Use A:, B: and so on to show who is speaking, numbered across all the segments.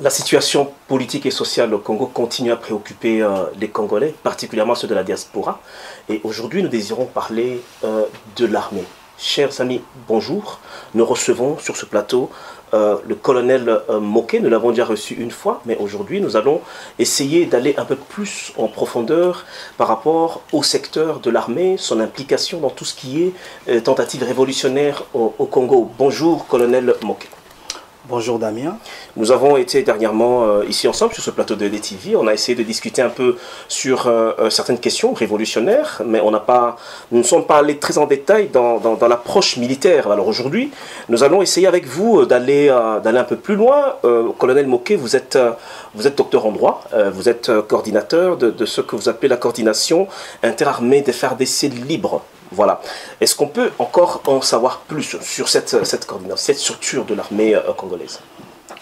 A: La situation politique et sociale au Congo continue à préoccuper les Congolais, particulièrement ceux de la diaspora. Et aujourd'hui, nous désirons parler de l'armée. Chers amis, bonjour. Nous recevons sur ce plateau le colonel Moké. Nous l'avons déjà reçu une fois, mais aujourd'hui, nous allons essayer d'aller un peu plus en profondeur par rapport au secteur de l'armée, son implication dans tout ce qui est tentative révolutionnaire au Congo. Bonjour, colonel Moké.
B: Bonjour Damien.
A: Nous avons été dernièrement ici ensemble sur ce plateau de DTV. On a essayé de discuter un peu sur certaines questions révolutionnaires, mais nous ne sommes pas allés très en détail dans l'approche militaire. Alors aujourd'hui, nous allons essayer avec vous d'aller un peu plus loin. Colonel Moké, vous êtes docteur en droit, vous êtes coordinateur de ce que vous appelez la coordination interarmée des FARDC libres. Voilà. Est-ce qu'on peut encore en savoir plus sur cette coordination, cette structure de l'armée congolaise?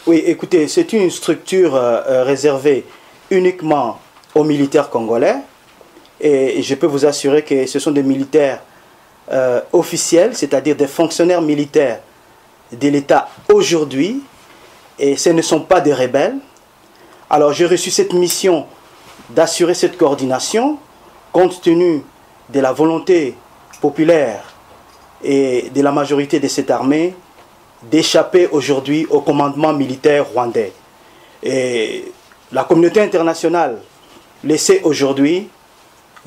B: Oui, écoutez, c'est une structure réservée uniquement aux militaires congolais. Et je peux vous assurer que ce sont des militaires officiels, c'est-à-dire des fonctionnaires militaires de l'État aujourd'hui. Et ce ne sont pas des rebelles. Alors j'ai reçu cette mission d'assurer cette coordination compte tenu de la volonté populaire et de la majorité de cette armée d'échapper aujourd'hui au commandement militaire rwandais. Et la communauté internationale le sait aujourd'hui,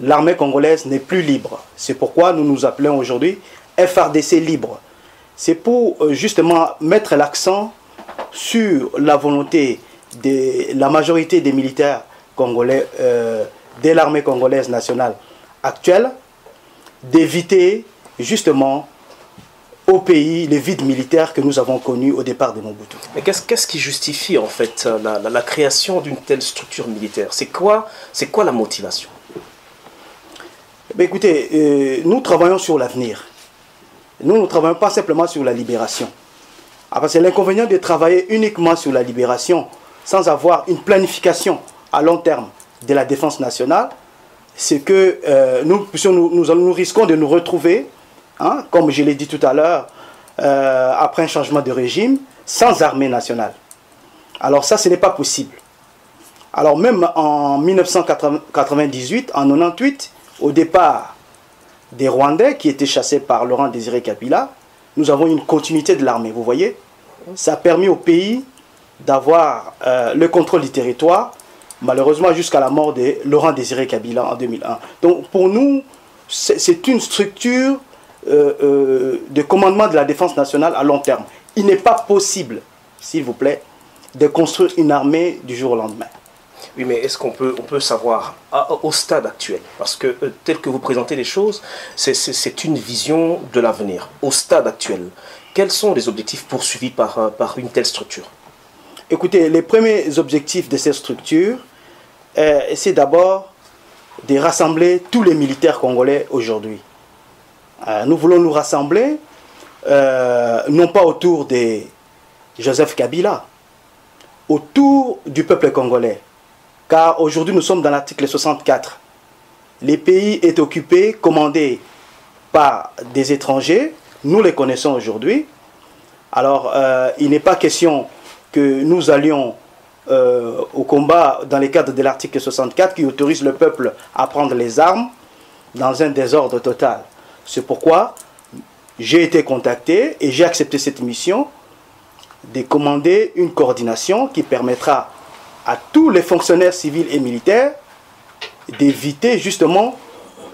B: l'armée congolaise n'est plus libre. C'est pourquoi nous nous appelons aujourd'hui FARDC libre. C'est pour justement mettre l'accent sur la volonté de la majorité des militaires congolais, de l'armée congolaise nationale actuelle, d'éviter justement au pays les vides militaires que nous avons connus au départ de Mobutu.
A: Mais qu'est-ce qui justifie en fait la création d'une telle structure militaire? C'est quoi la motivation?
B: Écoutez, nous travaillons sur l'avenir. Nous ne travaillons pas simplement sur la libération. Parce que l'inconvénient de travailler uniquement sur la libération sans avoir une planification à long terme de la défense nationale, c'est que nous risquons de nous retrouver, hein, comme je l'ai dit tout à l'heure, après un changement de régime, sans armée nationale. Alors ça, ce n'est pas possible. Alors même en 1998, en 98, au départ des Rwandais qui étaient chassés par Laurent Désiré Kabila, nous avons une continuité de l'armée, vous voyez. Ça a permis au pays d'avoir le contrôle du territoire, malheureusement jusqu'à la mort de Laurent Désiré Kabila en 2001. Donc pour nous, c'est une structure de commandement de la défense nationale à long terme. Il n'est pas possible, s'il vous plaît, de construire une armée du jour au lendemain.
A: Oui, mais est-ce qu'on peut savoir, au stade actuel, parce que tel que vous présentez les choses, c'est une vision de l'avenir. Au stade actuel, quels sont les objectifs poursuivis par une telle structure?
B: Écoutez, les premiers objectifs de cette structure, c'est d'abord de rassembler tous les militaires congolais aujourd'hui. Nous voulons nous rassembler, non pas autour de Joseph Kabila, autour du peuple congolais. Car aujourd'hui, nous sommes dans l'article 64. Le pays est occupé, commandé par des étrangers. Nous les connaissons aujourd'hui. Alors, il n'est pas question que nous allions au combat dans le cadre de l'article 64 qui autorise le peuple à prendre les armes dans un désordre total. C'est pourquoi j'ai été contacté et j'ai accepté cette mission de commander une coordination qui permettra à tous les fonctionnaires civils et militaires d'éviter justement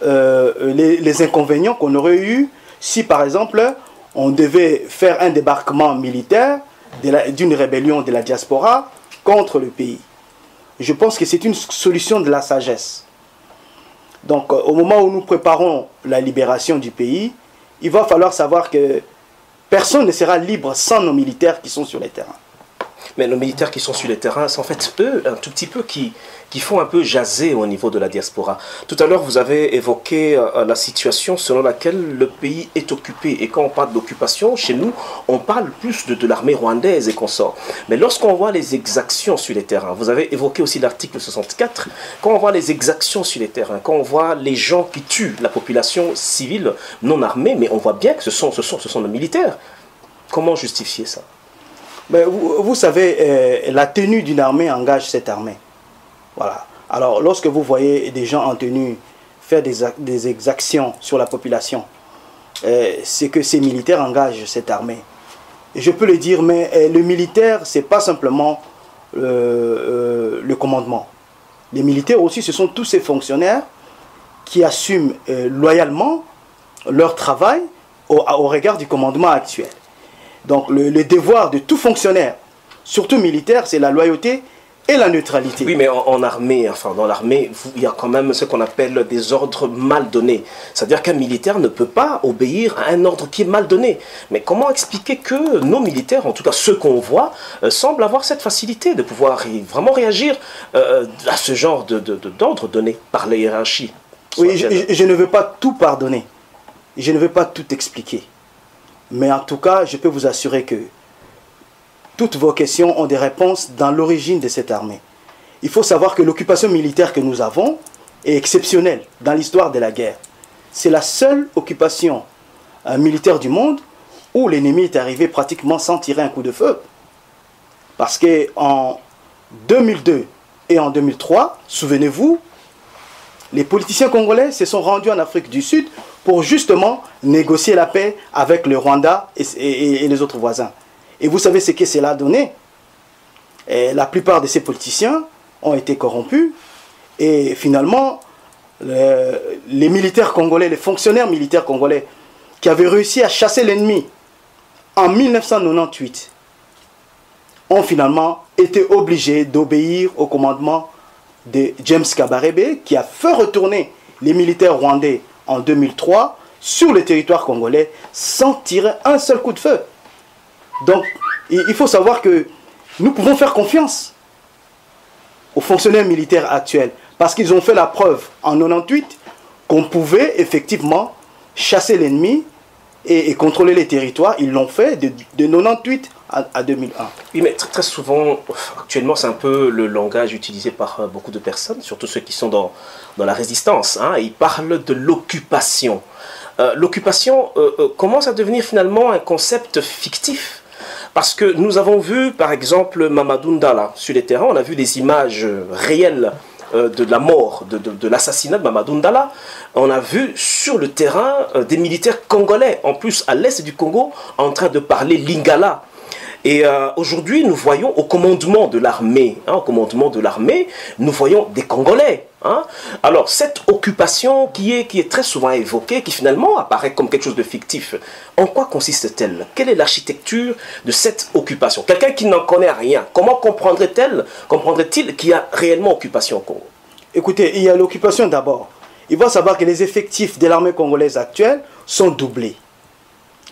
B: les inconvénients qu'on aurait eu si par exemple on devait faire un débarquement militaire d'une rébellion de la diaspora contre le pays. Je pense que c'est une solution de la sagesse. Donc au moment où nous préparons la libération du pays, il va falloir savoir que personne ne sera libre sans nos militaires qui sont sur les terrains.
A: Mais nos militaires qui sont sur les terrains, c'est en fait eux, un tout petit peu, qui font un peu jaser au niveau de la diaspora. Tout à l'heure, vous avez évoqué la situation selon laquelle le pays est occupé. Et quand on parle d'occupation, chez nous, on parle plus de l'armée rwandaise et consorts. Mais lorsqu'on voit les exactions sur les terrains, vous avez évoqué aussi l'article 64, quand on voit les exactions sur les terrains, quand on voit les gens qui tuent la population civile non armée, mais on voit bien que ce sont nos militaires. Comment justifier ça?
B: Ben, vous savez, la tenue d'une armée engage cette armée. Voilà. Alors, lorsque vous voyez des gens en tenue faire des exactions sur la population, c'est que ces militaires engagent cette armée. Et je peux le dire, mais le militaire, c'est pas simplement le commandement. Les militaires aussi, ce sont tous ces fonctionnaires qui assument loyalement leur travail au regard du commandement actuel. Donc le devoir de tout fonctionnaire, surtout militaire, c'est la loyauté et la neutralité.
A: Oui, mais en armée, enfin dans l'armée, il y a quand même ce qu'on appelle des ordres mal donnés. C'est-à-dire qu'un militaire ne peut pas obéir à un ordre qui est mal donné. Mais comment expliquer que nos militaires, en tout cas ceux qu'on voit, semblent avoir cette facilité de pouvoir vraiment réagir à ce genre d'ordre donné par la hiérarchie?
B: Oui, je ne veux pas tout pardonner. Je ne veux pas tout expliquer. Mais en tout cas, je peux vous assurer que toutes vos questions ont des réponses dans l'origine de cette armée. Il faut savoir que l'occupation militaire que nous avons est exceptionnelle dans l'histoire de la guerre. C'est la seule occupation militaire du monde où l'ennemi est arrivé pratiquement sans tirer un coup de feu. Parce qu'en 2002 et en 2003, souvenez-vous, les politiciens congolais se sont rendus en Afrique du Sud pour justement négocier la paix avec le Rwanda et les autres voisins. Et vous savez ce que cela a donné? Et la plupart de ces politiciens ont été corrompus. Et finalement, les militaires congolais, les fonctionnaires militaires congolais qui avaient réussi à chasser l'ennemi en 1998 ont finalement été obligés d'obéir au commandement de James Kabarebe, qui a fait retourner les militaires rwandais en 2003 sur le territoire congolais sans tirer un seul coup de feu. Donc, il faut savoir que nous pouvons faire confiance aux fonctionnaires militaires actuels parce qu'ils ont fait la preuve en 98 qu'on pouvait effectivement chasser l'ennemi et contrôler les territoires. Ils l'ont fait de 98 à 2001.
A: Oui, mais très souvent, actuellement, c'est un peu le langage utilisé par beaucoup de personnes, surtout ceux qui sont dans la résistance. Hein. Ils parlent de l'occupation. L'occupation commence à devenir finalement un concept fictif. Parce que nous avons vu, par exemple, Mamadou Ndala sur les terrains, on a vu des images réelles de la mort, de l'assassinat de Mamadou Ndala. On a vu sur le terrain des militaires congolais, en plus à l'est du Congo, en train de parler lingala. Et aujourd'hui, nous voyons au commandement de l'armée, nous voyons des Congolais. Hein. Alors, cette occupation qui est très souvent évoquée, qui finalement apparaît comme quelque chose de fictif, en quoi consiste-t-elle? Quelle est l'architecture de cette occupation? Quelqu'un qui n'en connaît rien, comment comprendrait-il qu'il y a réellement occupation au Congo?
B: Écoutez, il y a l'occupation d'abord. Il faut savoir que les effectifs de l'armée congolaise actuelle sont doublés.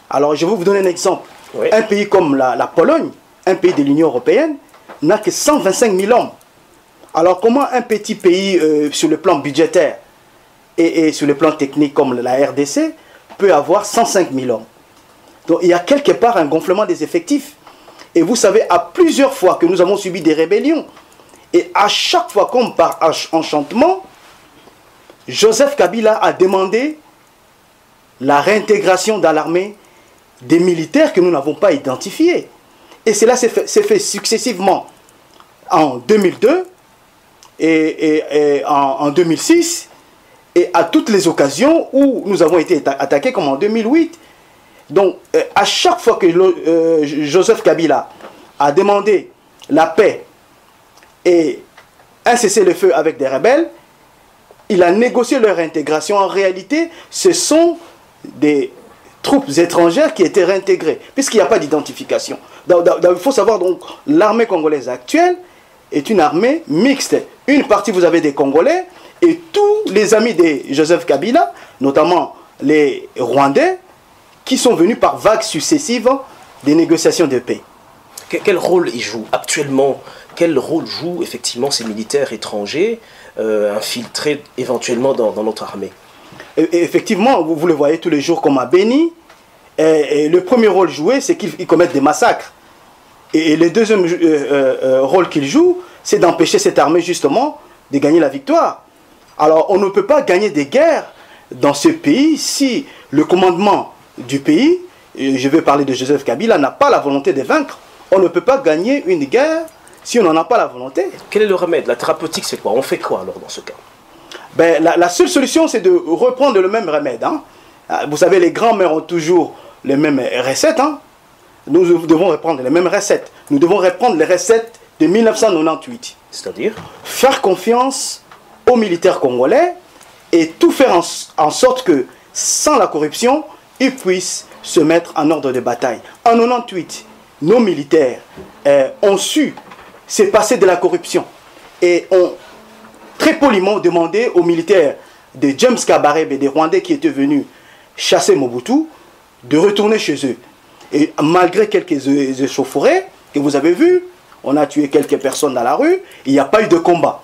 B: Alors, je vais vous donner un exemple. Oui. Un pays comme la Pologne, un pays de l'Union européenne, n'a que 125 000 hommes. Alors comment un petit pays sur le plan budgétaire et sur le plan technique comme la RDC peut avoir 105 000 hommes? Donc il y a quelque part un gonflement des effectifs. Et vous savez, à plusieurs fois que nous avons subi des rébellions, et à chaque fois comme par enchantement, Joseph Kabila a demandé la réintégration dans l'armée des militaires que nous n'avons pas identifiés. Et cela s'est fait successivement en 2002 et en 2006 et à toutes les occasions où nous avons été attaqués comme en 2008. Donc à chaque fois que Joseph Kabila a demandé la paix et un cessez-le-feu avec des rebelles, il a négocié leur intégration. En réalité, ce sont des troupes étrangères qui étaient réintégrées, puisqu'il n'y a pas d'identification. Il faut savoir donc, l'armée congolaise actuelle est une armée mixte. Une partie, vous avez des Congolais, et tous les amis de Joseph Kabila, notamment les Rwandais, qui sont venus par vagues successives des négociations de paix.
A: Quel rôle ils jouent actuellement? Quel rôle jouent effectivement ces militaires étrangers infiltrés éventuellement dans notre armée?
B: Et effectivement, vous le voyez tous les jours comme à Béni. Et le premier rôle joué, c'est qu'ils commettent des massacres. Et le deuxième rôle qu'ils jouent, c'est d'empêcher cette armée justement de gagner la victoire. Alors on ne peut pas gagner des guerres dans ce pays si le commandement du pays, et je vais parler de Joseph Kabila, n'a pas la volonté de vaincre. on ne peut pas gagner une guerre si on n'en a pas la volonté.
A: Quel est le remède? La thérapeutique, c'est quoi? On fait quoi alors dans ce cas?
B: Ben, la seule solution, c'est de reprendre le même remède. Hein. Vous savez, les grands-mères ont toujours les mêmes recettes. Hein. Nous devons reprendre les mêmes recettes. Nous devons reprendre les recettes de 1998.
A: C'est-à-dire?
B: Faire confiance aux militaires congolais et tout faire en sorte que, sans la corruption, ils puissent se mettre en ordre de bataille. En 98, nos militaires ont su se passer de la corruption et ont très poliment demandé aux militaires de James Kabarebe et des Rwandais qui étaient venus chasser Mobutu de retourner chez eux. Et malgré quelques échauffourées que vous avez vues, on a tué quelques personnes dans la rue, il n'y a pas eu de combat.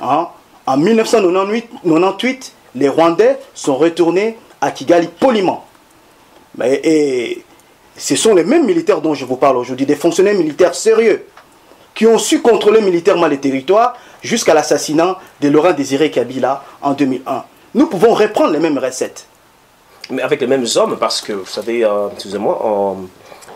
B: Hein? En 1998, les Rwandais sont retournés à Kigali poliment. Et ce sont les mêmes militaires dont je vous parle aujourd'hui, des fonctionnaires militaires sérieux, qui ont su contrôler militairement les territoires jusqu'à l'assassinat de Laurent Désiré Kabila en 2001. Nous pouvons reprendre les mêmes recettes.
A: Mais avec les mêmes hommes, parce que, vous savez, excusez-moi,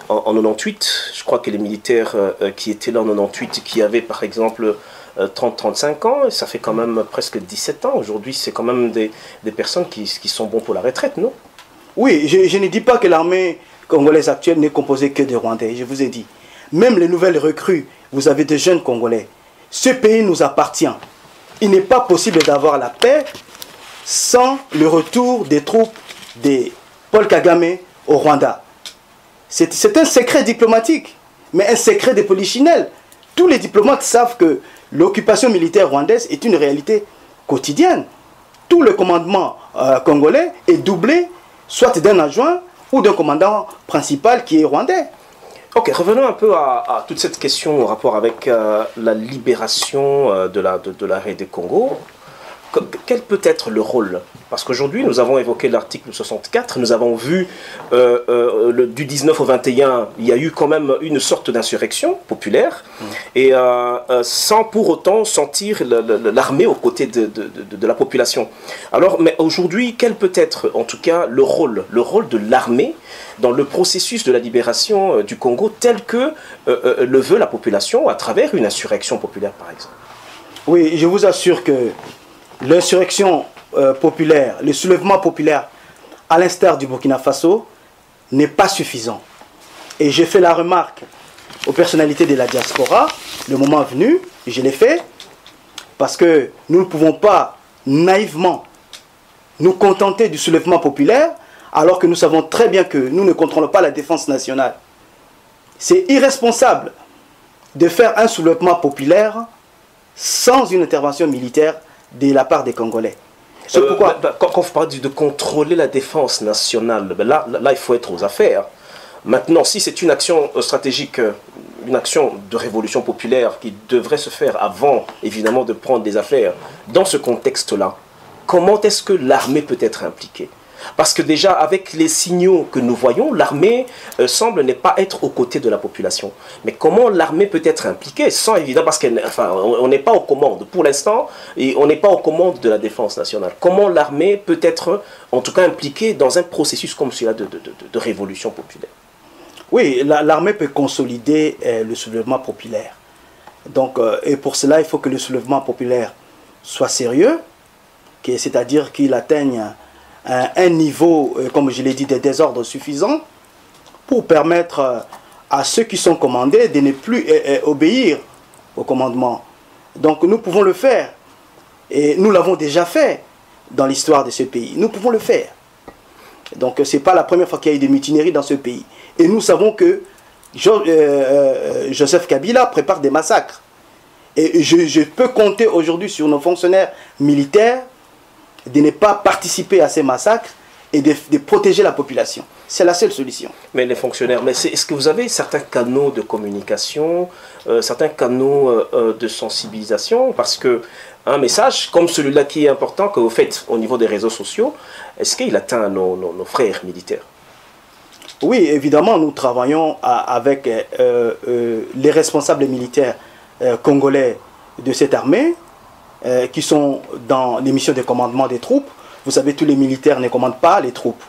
A: en 98, je crois que les militaires qui étaient là en 98, qui avaient par exemple 30-35 ans, ça fait quand même presque 17 ans. Aujourd'hui, c'est quand même des personnes qui sont bons pour la retraite, non?
B: Oui, je ne dis pas que l'armée congolaise actuelle n'est composée que de Rwandais, je vous ai dit. Même les nouvelles recrues, vous avez des jeunes Congolais. Ce pays nous appartient. Il n'est pas possible d'avoir la paix sans le retour des troupes de Paul Kagame au Rwanda. C'est un secret diplomatique, mais un secret de polichinelle. Tous les diplomates savent que l'occupation militaire rwandaise est une réalité quotidienne. Tout le commandement congolais est doublé, soit d'un adjoint ou d'un commandant principal qui est rwandais.
A: Ok, revenons un peu à toute cette question en rapport avec la libération de l'arrêt du Congo. Quel peut être le rôle? Parce qu'aujourd'hui, nous avons évoqué l'article 64, nous avons vu du 19 au 21, il y a eu quand même une sorte d'insurrection populaire, et sans pour autant sentir l'armée aux côtés de la population. Alors, mais aujourd'hui, quel peut être en tout cas le rôle de l'armée dans le processus de la libération du Congo tel que le veut la population à travers une insurrection populaire, par exemple?
B: Oui, je vous assure que l'insurrection populaire, le soulèvement populaire, à l'instar du Burkina Faso, n'est pas suffisant. Et j'ai fait la remarque aux personnalités de la diaspora, le moment venu, je l'ai fait, parce que nous ne pouvons pas naïvement nous contenter du soulèvement populaire, alors que nous savons très bien que nous ne contrôlons pas la défense nationale. C'est irresponsable de faire un soulèvement populaire sans une intervention militaire de la part des Congolais. C'est pourquoi...
A: Quand vous parlez de contrôler la défense nationale, là, il faut être aux affaires. Maintenant, si c'est une action stratégique, une action de révolution populaire qui devrait se faire avant, évidemment, de prendre des affaires, dans ce contexte-là, comment est-ce que l'armée peut être impliquée? Parce que déjà, avec les signaux que nous voyons, l'armée semble ne pas être aux côtés de la population. Mais comment l'armée peut être impliquée sans évidemment, parce qu'on n'est pas aux commandes. Pour l'instant, on n'est pas aux commandes de la défense nationale. Comment l'armée peut être, en tout cas, impliquée dans un processus comme celui-là de révolution populaire?
B: Oui, l'armée peut consolider le soulèvement populaire. Donc, et pour cela, il faut que le soulèvement populaire soit sérieux, c'est-à-dire qu'il atteigne un niveau, comme je l'ai dit, de désordre suffisant pour permettre à ceux qui sont commandés de ne plus obéir au commandement. Donc nous pouvons le faire. Et nous l'avons déjà fait dans l'histoire de ce pays. Nous pouvons le faire. Donc ce n'est pas la première fois qu'il y a eu des mutineries dans ce pays. Et nous savons que Joseph Kabila prépare des massacres. Et je peux compter aujourd'hui sur nos fonctionnaires militaires de ne pas participer à ces massacres et de protéger la population. C'est la seule solution.
A: Mais les fonctionnaires, est-ce que vous avez certains canaux de communication, certains canaux de sensibilisation? Parce que un message comme celui-là qui est important que vous faites au niveau des réseaux sociaux, est-ce qu'il atteint nos frères militaires?
B: Oui, évidemment, nous travaillons avec les responsables militaires congolais de cette armée, qui sont dans les missions de commandement des troupes. Vous savez, tous les militaires ne commandent pas les troupes.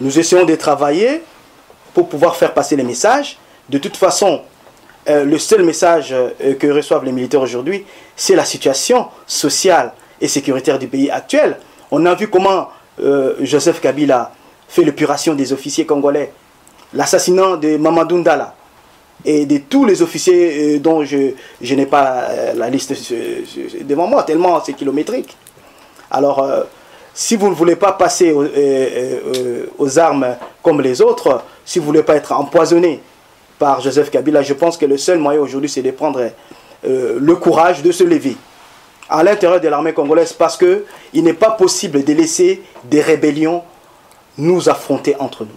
B: Nous essayons de travailler pour pouvoir faire passer les messages. De toute façon, le seul message que reçoivent les militaires aujourd'hui, c'est la situation sociale et sécuritaire du pays actuel. On a vu comment Joseph Kabila fait l'épuration des officiers congolais, l'assassinat de Mamadou Ndala et de tous les officiers dont je n'ai pas la liste devant moi, tellement c'est kilométrique. Alors, si vous ne voulez pas passer aux armes comme les autres, si vous ne voulez pas être empoisonné par Joseph Kabila, je pense que le seul moyen aujourd'hui, c'est de prendre le courage de se lever à l'intérieur de l'armée congolaise, parce qu'il n'est pas possible de laisser des rébellions nous affronter entre nous.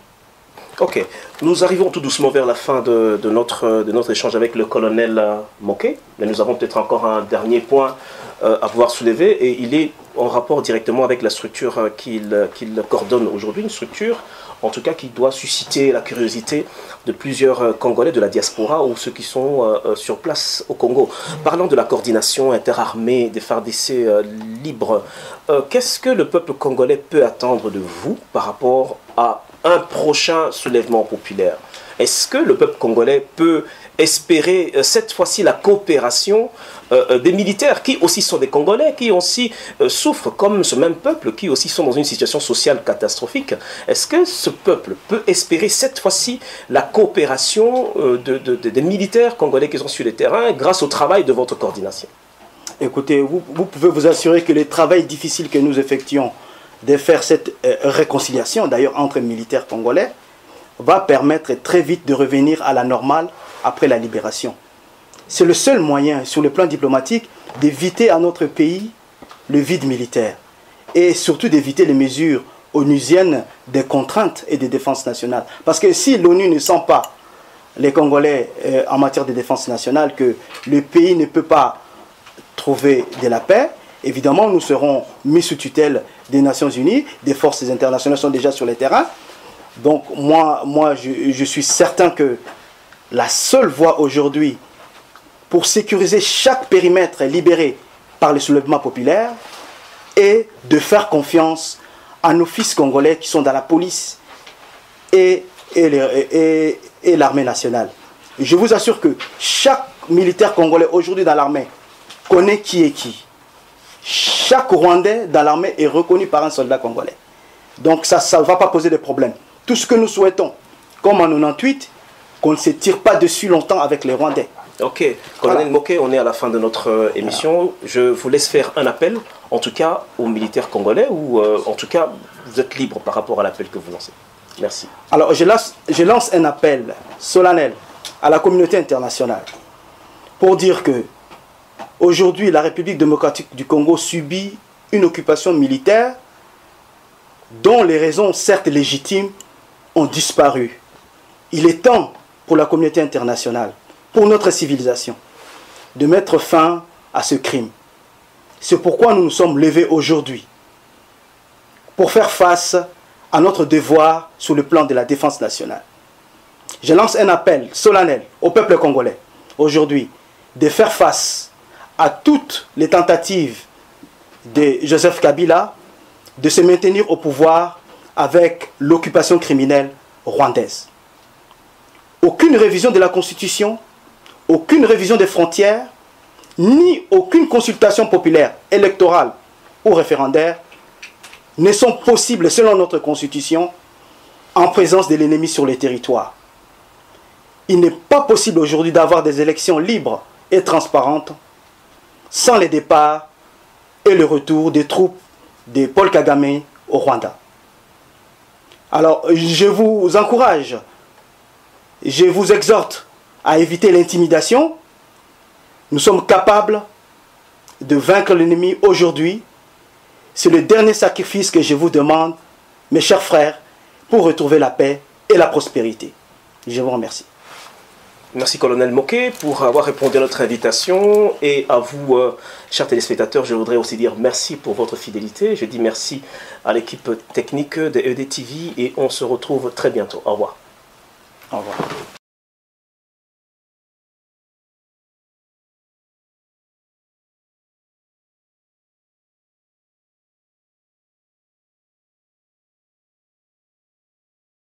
A: Ok, nous arrivons tout doucement vers la fin de notre échange avec le colonel Moké, mais nous avons peut-être encore un dernier point à pouvoir soulever, et il est en rapport directement avec la structure qu'il coordonne aujourd'hui, une structure en tout cas qui doit susciter la curiosité de plusieurs Congolais de la diaspora ou ceux qui sont sur place au Congo. Parlant de la coordination interarmée des FARDC libres, qu'est-ce que le peuple congolais peut attendre de vous par rapport à un prochain soulèvement populaire? Est-ce que le peuple congolais peut espérer cette fois-ci la coopération des militaires qui aussi sont des Congolais, qui aussi souffrent comme ce même peuple, qui aussi sont dans une situation sociale catastrophique? Est-ce que ce peuple peut espérer cette fois-ci la coopération des militaires congolais qui sont sur le terrain grâce au travail de votre coordination?
B: Écoutez, vous pouvez vous assurer que le travail difficile que nous effectuons de faire cette réconciliation, d'ailleurs entre militaires congolais, va permettre très vite de revenir à la normale après la libération. C'est le seul moyen, sur le plan diplomatique, d'éviter à notre pays le vide militaire et surtout d'éviter les mesures onusiennes des contraintes et des défenses nationales. Parce que si l'ONU ne sent pas les Congolais en matière de défense nationale, que le pays ne peut pas trouver de la paix, évidemment nous serons mis sous tutelle des Nations Unies, des forces internationales sont déjà sur le terrain. Donc moi je suis certain que la seule voie aujourd'hui pour sécuriser chaque périmètre libéré par le soulèvement populaire est de faire confiance à nos fils congolais qui sont dans la police et l'armée nationale. Et je vous assure que chaque militaire congolais aujourd'hui dans l'armée connaît qui est qui. Chaque Rwandais dans l'armée est reconnu par un soldat congolais. Donc ça ne va pas poser de problème. Tout ce que nous souhaitons, comme en 98, qu'on ne se tire pas dessus longtemps avec les Rwandais.
A: Ok, colonel Moké, on est à la fin de notre émission. Je vous laisse faire un appel, en tout cas aux militaires congolais, ou en tout cas, vous êtes libre par rapport à l'appel que vous lancez. Merci.
B: Alors, je lance un appel solennel à la communauté internationale pour dire que aujourd'hui, la République démocratique du Congo subit une occupation militaire dont les raisons, certes légitimes, ont disparu. Il est temps pour la communauté internationale, pour notre civilisation, de mettre fin à ce crime. C'est pourquoi nous nous sommes levés aujourd'hui, pour faire face à notre devoir sur le plan de la défense nationale. Je lance un appel solennel au peuple congolais, aujourd'hui, de faire face à toutes les tentatives de Joseph Kabila de se maintenir au pouvoir avec l'occupation criminelle rwandaise. Aucune révision de la Constitution, aucune révision des frontières, ni aucune consultation populaire, électorale ou référendaire ne sont possibles selon notre Constitution en présence de l'ennemi sur les territoires. Il n'est pas possible aujourd'hui d'avoir des élections libres et transparentes sans le départ et le retour des troupes de Paul Kagame au Rwanda. Alors, je vous encourage, je vous exhorte à éviter l'intimidation. Nous sommes capables de vaincre l'ennemi aujourd'hui. C'est le dernier sacrifice que je vous demande, mes chers frères, pour retrouver la paix et la prospérité. Je vous remercie.
A: Merci colonel Moké pour avoir répondu à notre invitation, et à vous chers téléspectateurs, je voudrais aussi dire merci pour votre fidélité. Je dis merci à l'équipe technique de EDTV et on se retrouve très bientôt. Au revoir.
B: Au revoir.